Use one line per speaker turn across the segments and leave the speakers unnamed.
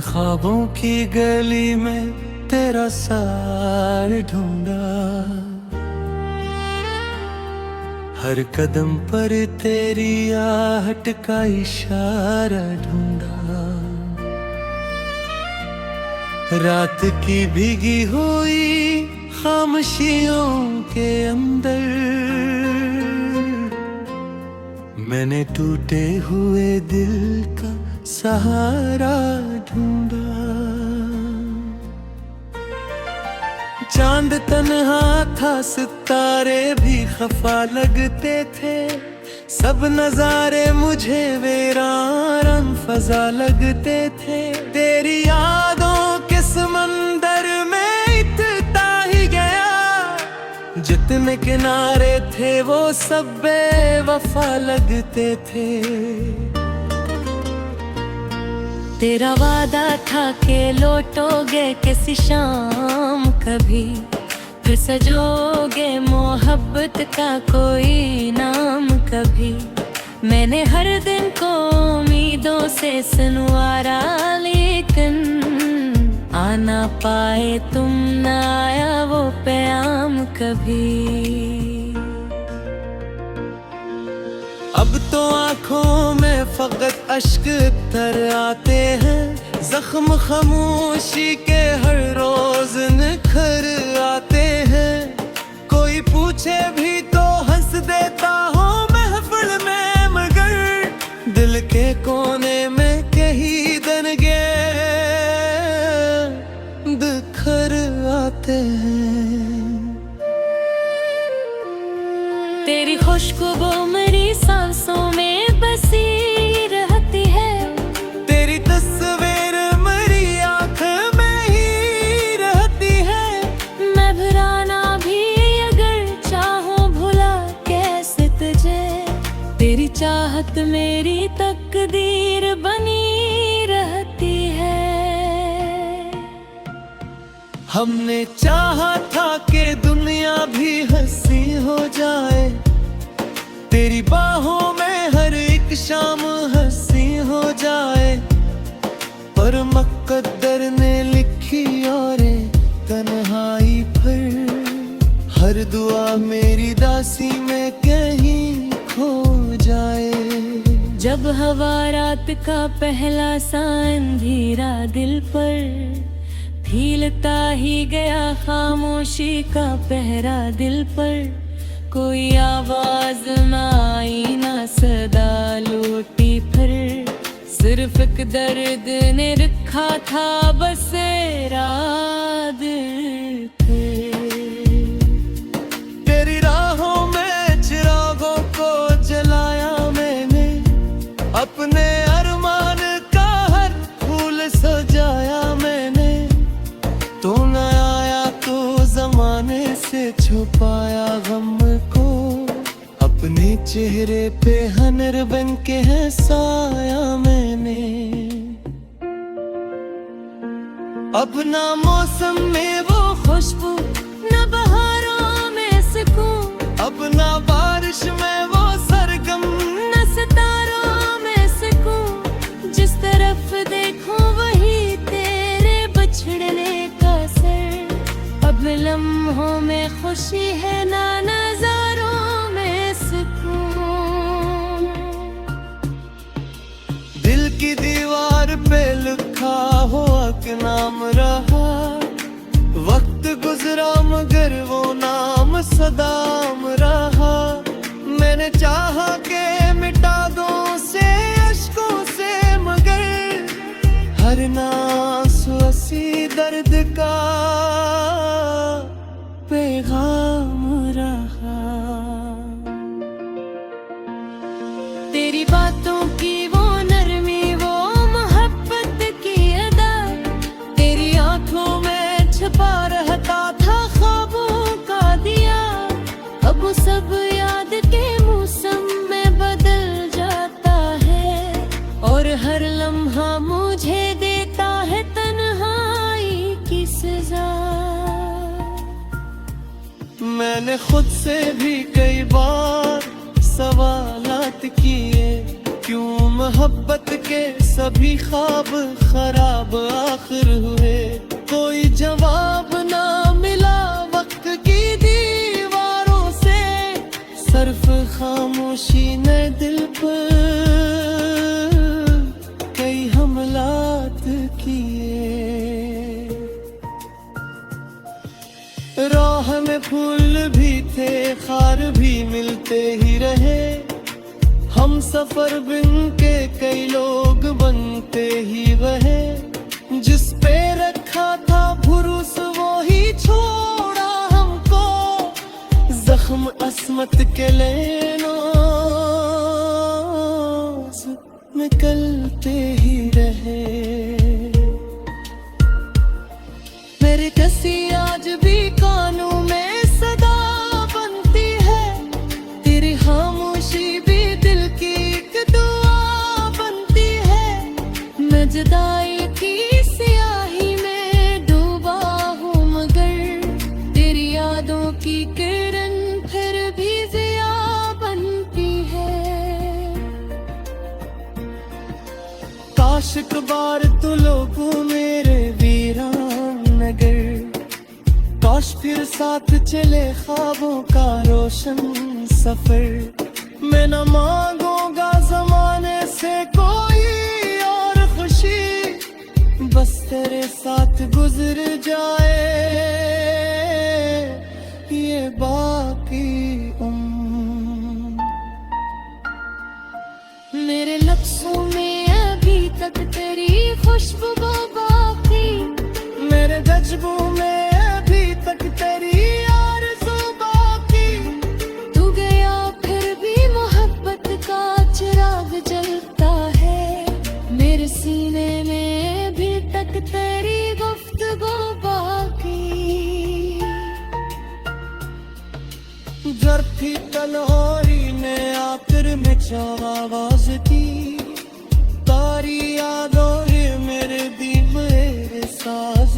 ख्वाबों की गली में तेरा सार ढूंढा, हर कदम पर तेरी आहट का इशारा ढूंढा। रात की भीगी हुई खामोशियों के अंदर मैंने टूटे हुए दिल का सहारा ढूंढा। चांद तन्हा था, सितारे भी खफा लगते थे, सब नजारे मुझे वीरान फजा लगते थे। तेरी यादों के समंदर में इतना ही गया, जितने किनारे थे वो सब बेवफा लगते थे।
तेरा वादा था कि लौटोगे किसी शाम कभी, फिर सजोगे मोहब्बत का कोई नाम कभी। मैंने हर दिन को उम्मीदों से सुनवारा, लेकिन आना पाए तुम, न आया वो प्याम कभी।
अब तो आँखों में फकत अश्क तर आते हैं, जख्म खामोशी के हर रोज निखर आते हैं। कोई पूछे भी तो हंस देता हूँ महफिल में, मगर दिल के कोने में कहीं दनगे बिखर आते हैं।
तेरी खुशबू मेरी सांसों में बसी रहती है,
तेरी तस्वीर मेरी आँख में ही रहती है।
मैं भुलाना भी अगर चाहूँ भुला कैसे तुझे, तेरी चाहत मेरी तकदीर बनी रहती है।
हमने चाहा था कि दुनिया भी हंसी हो जाए, तेरी बाहों में हर एक शाम हंसी हो जाए, पर मुक़द्दर ने लिखी और तन्हाई पर हर दुआ मेरी दासी में कहीं खो जाए।
जब हवा रात का पहला सा अंधेरा दिल पर फीलता ही गया, खामोशी का पहरा दिल पर। कोई आवाज न आई, ना सदा लौटी फिर, सिर्फ एक दर्द ने रखा था बसेरा दिल पे।
तेरी राहों में चिरागों को जलाया मैंने, अपने अरमान का हर फूल सजाया मैंने। तो न आया तो जमाने से छुपाया गम को, अपने चेहरे पे हनर बन के हंसाया मैंने। अब ना मौसम में वो
खुशबू, न बहारों में सुकून,
अब ना बारिश में वो सरगम,
न सितारों में सुकून। जिस तरफ देखूं वही तेरे बिछड़ने का सर। अब लम्हों में खुशी है, ना नजारों में सुकून।
दिल की दीवार पे लिखा हुआ कि नाम रहा, वक्त गुजरा मगर वो नाम सदाम रहा। मैंने चाहा के मिटा दूं से अश्कों से, मगर हर नासु उसी दर्द का पैगाम रहा।
तेरी बातों की वो नरमी, वो मोहब्बत की अदा, तेरी आंखों में छुपा रहता था ख्वाबों का दिया। अब वो सब याद के मौसम में बदल जाता है, और हर लम्हा मुझे देता है तन्हाई की सजा।
मैंने खुद से भी कई बार सवालात किए, क्यों मोहब्बत के सभी ख्वाब खराब आखिर हुए। कोई जवाब ना मिला वक्त की दीवारों से, सिर्फ खामोशी ने दिल पर कई हमलात किए। राह में फूल भी थे, खार भी मिलते ही रहे, हम सफर बिन के कई लोग बनते ही रहे। जिस पे रखा था भरोसा वो ही छोड़ा हमको, जख्म अस्मत के लेना निकलते ही रहे। मेरे कसी आज भी कानों में सदा बनती है, तेरी खामोशी भी दिल की एक दुआ बनती है। मैं जुदाई की स्याही में डूबा हूँ, मगर तेरी यादों की किरण फिर भी जिया बनती है। काश एक बार तो लोगों मेरे वीरान नगर, काश फिर साथ चले ख्वाबों का रोशन सफर। मैं न मांगूंगा जमाने से कोई और खुशी, बस तेरे साथ गुजर जाए ये बाकी उम्र। मेरे लफ्ज़ों में अभी तक तेरी खुशबू बाकी, मेरे जज्बों में अभी तक तेरी आरज़ू बाकी। तू गया फिर भी मोहब्बत का चिराग जलता है, मेरे सीने में अभी तक तेरी गुफ्तगू बाकी। जर थी तन्हाई ने आखिर में आवाज की, तारी यादों ने मेरे दिल में साज।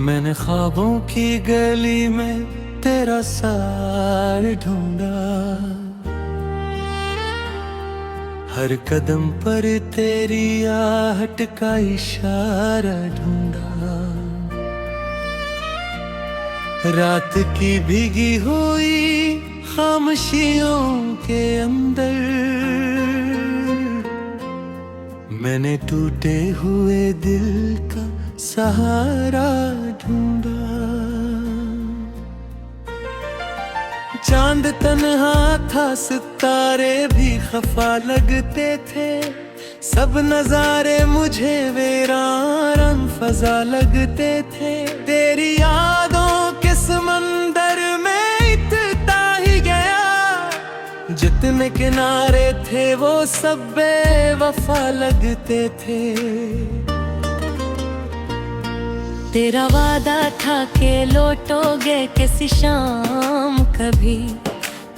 मैंने ख्वाबों की गली में तेरा सार ढूंढा, हर कदम पर तेरी आहट का इशारा ढूंढा। रात की भीगी हुई खामोशियों के अंदर, मैंने टूटे हुए दिल का सहारा ढूंढा। चांद तन्हा था, सितारे भी खफा लगते थे, सब नजारे मुझे वीरान फजा लगते थे। तेरी यादों के समंदर में इतना ही गया, जितने किनारे थे वो सब बेवफा लगते थे। तेरा वादा था कि लौटोगे किसी शाम कभी,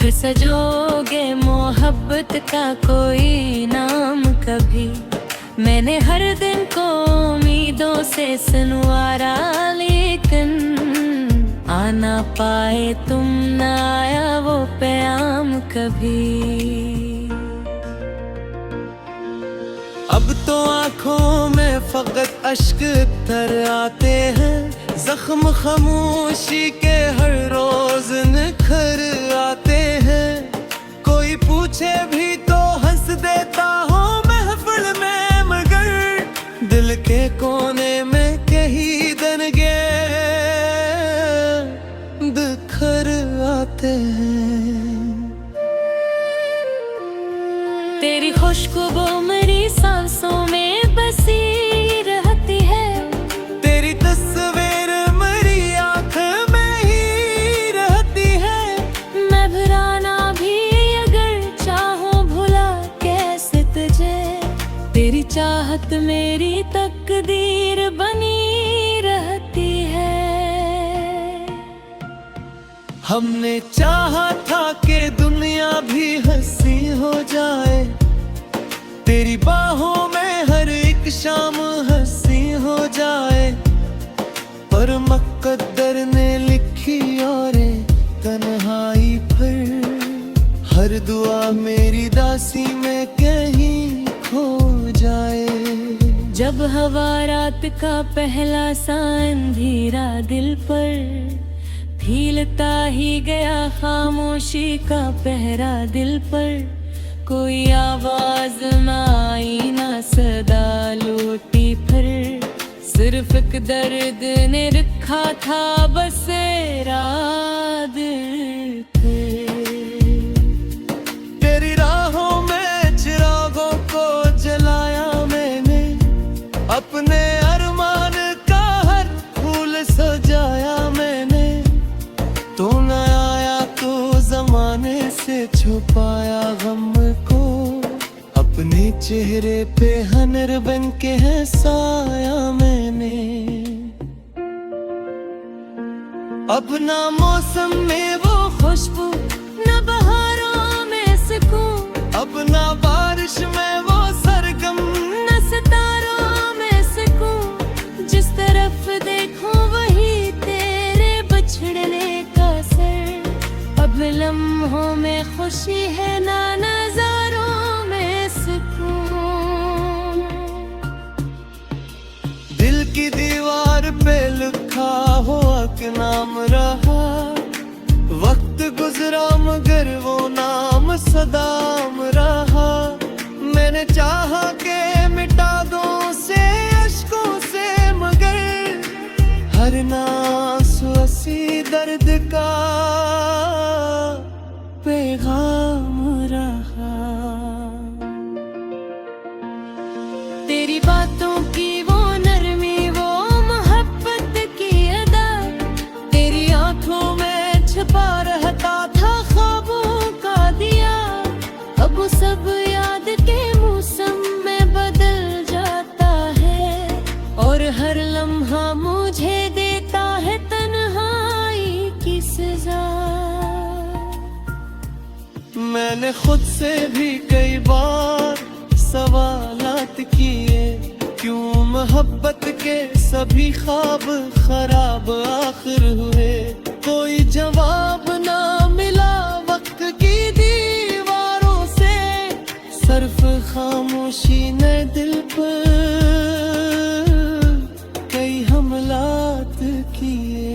फिर सजोगे मोहब्बत का कोई नाम कभी। मैंने हर दिन को उम्मीदों से सुनवारा, लेकिन आना पाए तुम, ना आया वो प्याम कभी। अब तो आँखों में फकत अश्क तर आते हैं, जख्म खामोशी के हर रोज निखर आते हैं। कोई पूछे भी तो हंस देता हूँ महफिल में, मगर दिल के कोने में कहीं दनगे बिखर आते हैं। तेरी खुशबू मेरी सांसों में बसी रहती है, तेरी तस्वीर मेरी आँख में ही रहती है। मैं भुलाना भी अगर चाहूँ भुला कैसे तुझे, तेरी चाहत मेरी तकदीर बनी रहती है। हमने चाहा था कि दुनिया भी हंसी हो जाए, तेरी बाहों में हर एक शाम हंसी हो जाए, पर और मुक़द्दर ने लिखी और तन्हाई पर हर दुआ मेरी दासी में कहीं खो जाए।
जब हवा रात का पहला सा अंधेरा दिल पर फीलता ही गया, खामोशी का पहरा दिल पर, कोई आवाज न आई ना सदा लौटी फिर, सिर्फ एक दर्द ने रखा था बसेरा दिल पे।
तेरी राहों में चिरागों को जलाया मैंने, अपने अरमान का हर फूल सजाया मैंने, तो न आया तो जमाने से छुपाया गम को, अपने चेहरे पे हनर बन के हंसाया मैंने। अब ना मौसम में वो
खुशबू न बहारों में सुकून,
अब ना बारिश में वो सरगम,
न सितारों में सुकून, जिस तरफ देखो वही तेरे बिछड़ने का सर। अब लम्हों में खुशी है ना नजारों में सुकून।
दिल की दीवार पे लिखा हुआ कि नाम रहा, वक्त गुजरा मगर वो नाम सदाम रहा। मैंने चाहा के मिटा दो से अश्कों से, मगर हर नासु हंसी दर्द का पैगाम रहा।
तेरी बातों की वो नरमी, वो मोहब्बत की अदा, तेरी आंखों में छुपा रहता था ख्वाबों का दिया। अब वो सब याद के मौसम में बदल जाता है, और हर लम्हा मुझे देता है तन्हाई की सजा।
मैंने खुद से भी कई बार सवालात किए, क्यों मोहब्बत के सभी ख्वाब खराब आखिर हुए। कोई जवाब ना मिला वक्त की दीवारों से, सिर्फ खामोशी ने दिल पर कई हमलात किए।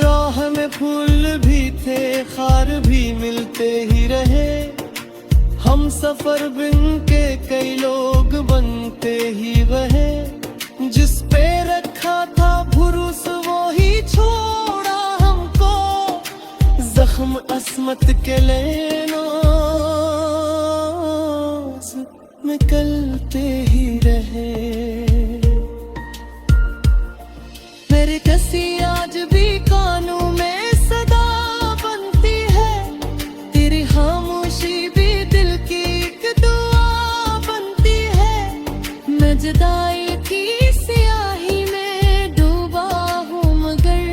राह में फूल भी थे, खार भी मिलते ही रहे, हम सफर बिन के कई लोग बनते ही रहे। जिस पे रखा था भरोसा वो ही छोड़ा हमको, जख्म असमत के लेनो निकलते ही रहे। मेरे कसी आज भी कानों में सदा बनती है, तेरी खामोशी भी दिल की एक दुआ बनती है। मैं जुदाई की स्याही में डूबा हूँ, मगर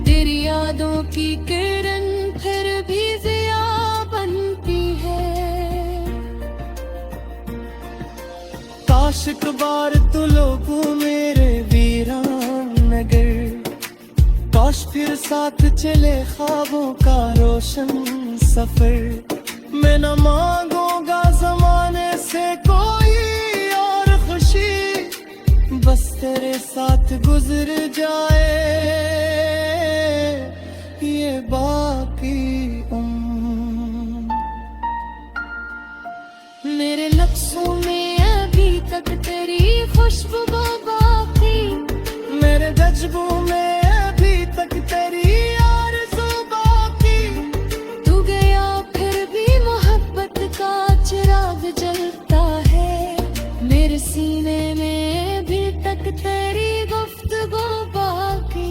तेरी यादों की किरण फिर भी जिया बनती है। काश एक बार तो लोगों मेरे वीरान नगर, काश फिर साथ चले ख्वाबों का रोशन सफर। मैं न मांगूंगा जमाने से कोई और खुशी, बस तेरे साथ गुजर जाए ये बाकी उम्र।
मेरे लफ्ज़ों में अभी तक तेरी खुशबू बाकी,
मेरे जज्बों में अभी तक तेरी आरज़ू बाकी।
तू गया फिर भी मोहब्बत का चिराग जलता है, मेरे सीने में अभी तक तेरी गुफ्तगू बाकी।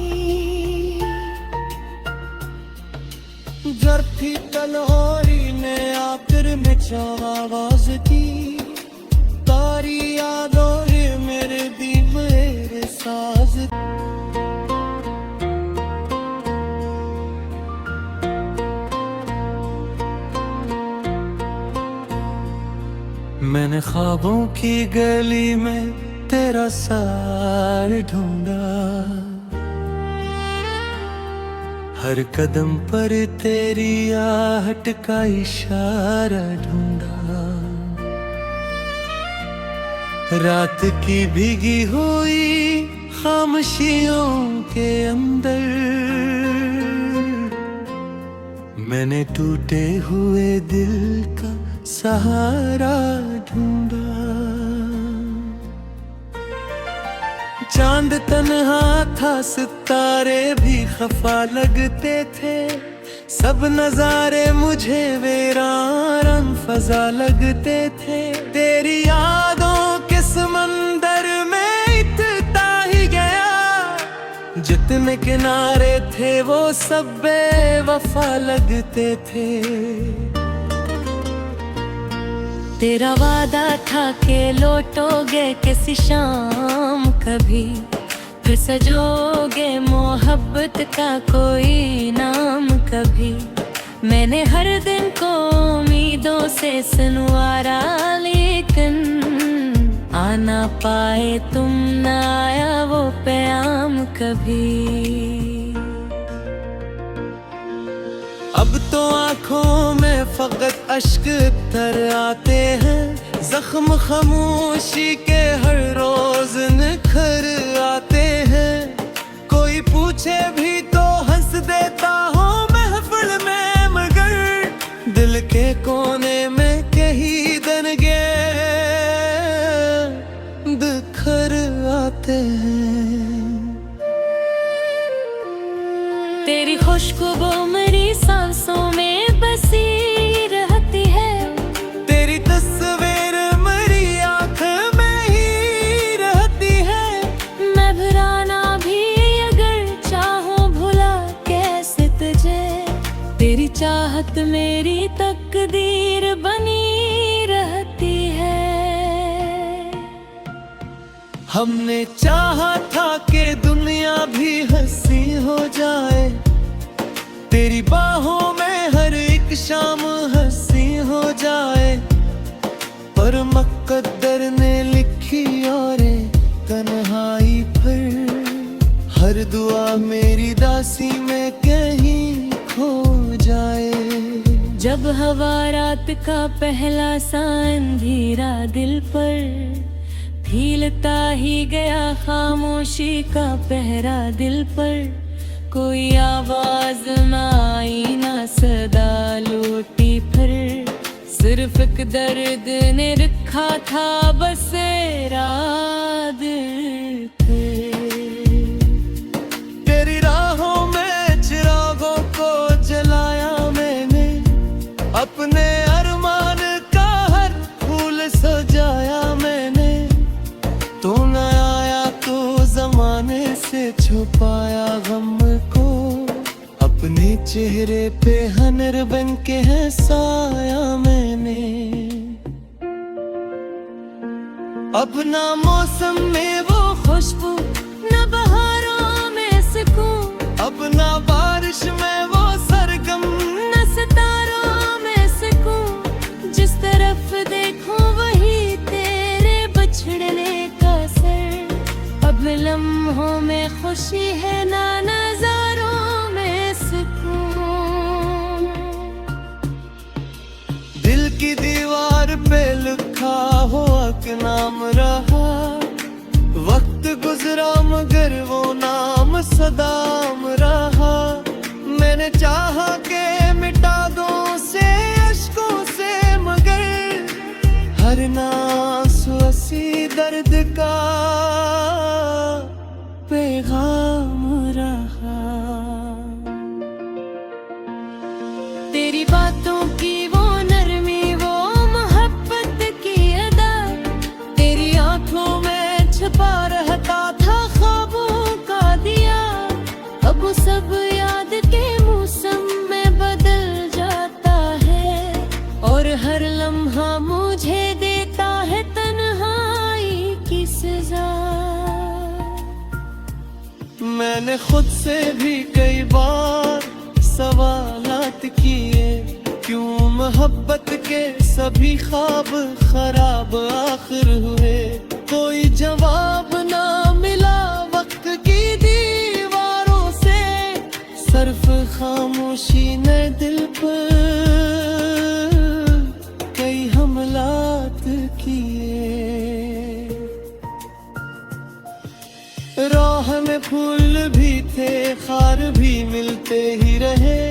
जर थी तन्हाई ने आखिर में आवाज की, तारी यादों ने मेरे दिल मेरे साज। मैंने ख्वाबों की गली में तेरा सार ढूंढा, हर कदम पर तेरी आहट का इशारा ढूंढा। रात की भीगी हुई खामोशियों के अंदर मैंने टूटे हुए दिल का सहारा ढूंढा। चांद तन्हा था, सितारे भी खफा लगते थे, सब नजारे मुझे वीरान फजा लगते थे। तेरी यादों के समंदर में इतना ही गया, जितने किनारे थे वो सब बेवफा लगते थे।
तेरा वादा था कि लौटोगे किसी शाम कभी, फिर सजोगे मोहब्बत का कोई नाम कभी। मैंने हर दिन को उम्मीदों से सुनवारा, लेकिन आना पाए तुम, ना आया वो प्याम कभी।
अब तो आँखों में फकत अश्क तर आते हैं, जख्म खामोशी के हर रोज निखर आते हैं। कोई पूछे भी तो हंस देता हूँ महफिल में, मगर दिल के कोने में कहीं दनगे बिखर आते हैं।
तेरी खुशबू मेरी सांसों में बसी रहती है,
तेरी तस्वीर मेरी आँख में ही रहती है।
मैं भुलाना भी अगर चाहूँ भुला कैसे तुझे, तेरी चाहत मेरी तकदीर बनी रहती है।
हमने चाहा था कि दुनिया भी हंसी हो जाए, तेरी बाहों में हर एक शाम हंसी हो जाए। पर मुक़द्दर ने लिखी और तन्हाई पर, हर दुआ मेरी दासी में कहीं खो जाए।
जब हवा रात का पहला सा अंधेरा दिल पर, फीलता ही गया खामोशी का पहरा दिल पर। कोई आवाज ना आई ना सदा लौटी फिर, सिर्फ एक दर्द ने रखा था बसेरा दिल पे।
तेरी राहों में चिरागों को जलाया मैंने, अपने अरमान का हर फूल सजाया मैंने। तू न आया तो जमाने से छुपाया गम को, अपने चेहरे पे हनर बन के हंसाया मैंने। अब ना मौसम में वो
खुशबू न बहारों में सुकून,
अब ना बारिश में वो सरगम,
न सितारों में सुकून। जिस तरफ देखूं वही तेरे बिछड़ने का सर, अब लम्हों में खुशी है ना नजारों में सुकून।
दिल की दीवार पे लिखा हुआ कि नाम रहा, वक्त गुजरा मगर वो नाम सदाम रहा। मैंने चाहा के मिटा दूं से अश्कों से, मगर हर नासु हंसी दर्द का पैगाम रहा।
तेरी बातों की वो नरमी, वो मोहब्बत की अदा, तेरी आंखों में छुपा रहता था ख्वाबों का दिया। अब वो सब याद के मौसम में बदल जाता है, और हर लम्हा मुझे देता है तन्हाई की सजा।
मैंने खुद से भी कई बार सवालात किए, क्यों मोहब्बत के सभी ख्वाब खराब आखिर हुए। कोई जवाब ना मिला वक्त की दीवारों से, सिर्फ खामोशी ने दिल पर कई हमलात किए। राह में फूल भी थे, खार भी मिलते ही रहे,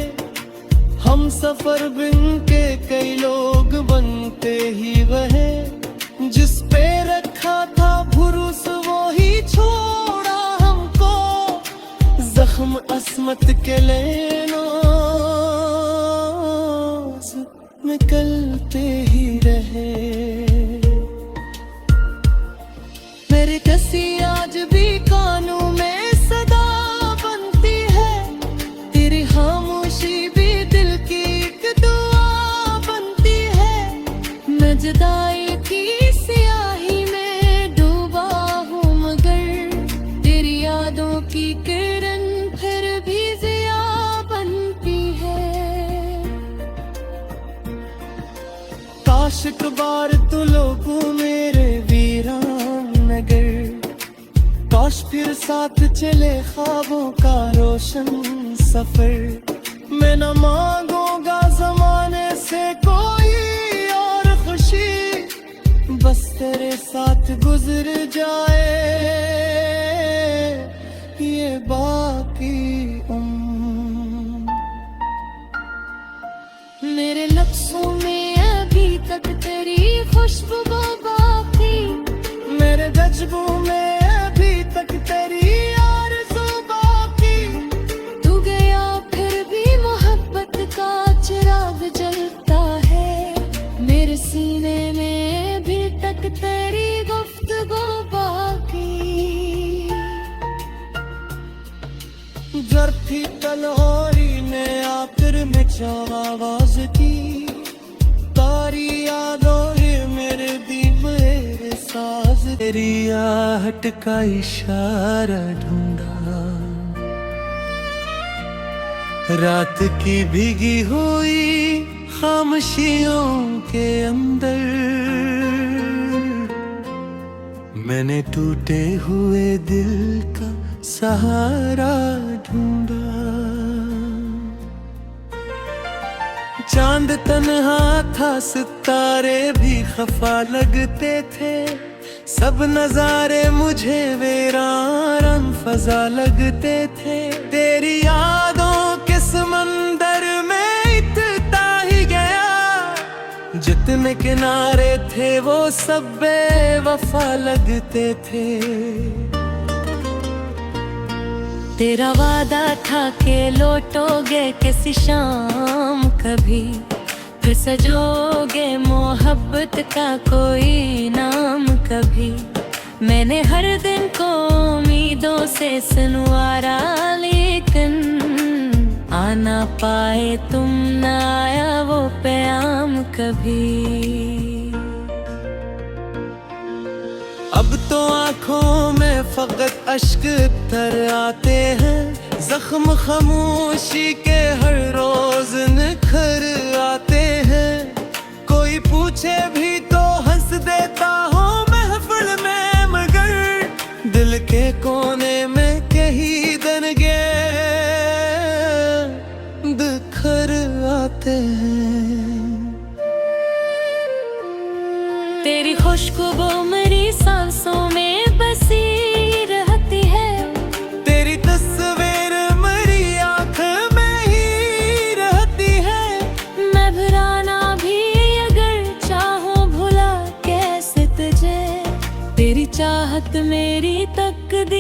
हम सफर बिन के कई लोग बनते ही रहे। जिस पे रखा था भरोसा वो ही छोड़ा हमको, जख्म असमत के लेना निकलते ही रहे। मेरे कसी आज भी कानों में सदा बनती है, तेरी खामोशी भी दिल की एक दुआ बनती है। मैं जुदाई की स्याही में डूबा हूँ, मगर तेरी यादों की किरण फिर भी जिया बनती है। काश एक बार तू लोगों मेरे वीरान नगर, काश फिर साथ चले ख्वाबों का रोशन सफर। मैं न मांगूंगा जमाने से कोई और खुशी, बस तेरे साथ गुजर जाए ये बाकी उम्र। मेरे लफ्ज़ों में अभी तक तेरी खुशबू बाकी, मेरे जज्बों में अभी तक तेरी आरज़ू बाकी। तू गया फिर भी मोहब्बत का चिराग जलता है, मेरे सीने में अभी तक तेरी गुफ्तगू बाकी। जर थी तन्हाई ने आखिर में चाह आवाज की, तारी यादों ने मेरे दिल मेरे साज। तेरी आहट का इशारा ढूंढा, रात की भीगी हुई खामोशियों के अंदर। मैंने टूटे हुए दिल का सहारा ढूंढा। चांद तन्हा था, सितारे भी खफा लगते थे, सब नजारे मुझे वीरान फजा लगते थे। तेरी यादों के समंदर में इतना ही गया, जितने किनारे थे वो सब बेवफा लगते थे। तेरा वादा था कि लौटोगे किसी शाम कभी, फिर सजोगे मोहब्बत का कोई नाम कभी। मैंने हर दिन को उम्मीदों से सुनवारा, लेकिन आना पाए तुम, ना आया वो प्याम कभी। अब तो आँखों में फकत अश्क तर आते हैं, जख्म खामोशी के हर रोज निखर आते हैं। कोई पूछे भी तो हंस देता हूँ महफिल में, मगर दिल के कोने में कहीं दनगे बिखर आते हैं। तेरी खुशबू मेरी सांसों में बसी रहती है, तेरी तस्वीर मेरी आँख में ही रहती है। मैं भुलाना भी अगर चाहूँ भुला कैसे तुझे, तेरी चाहत मेरी तकदीर।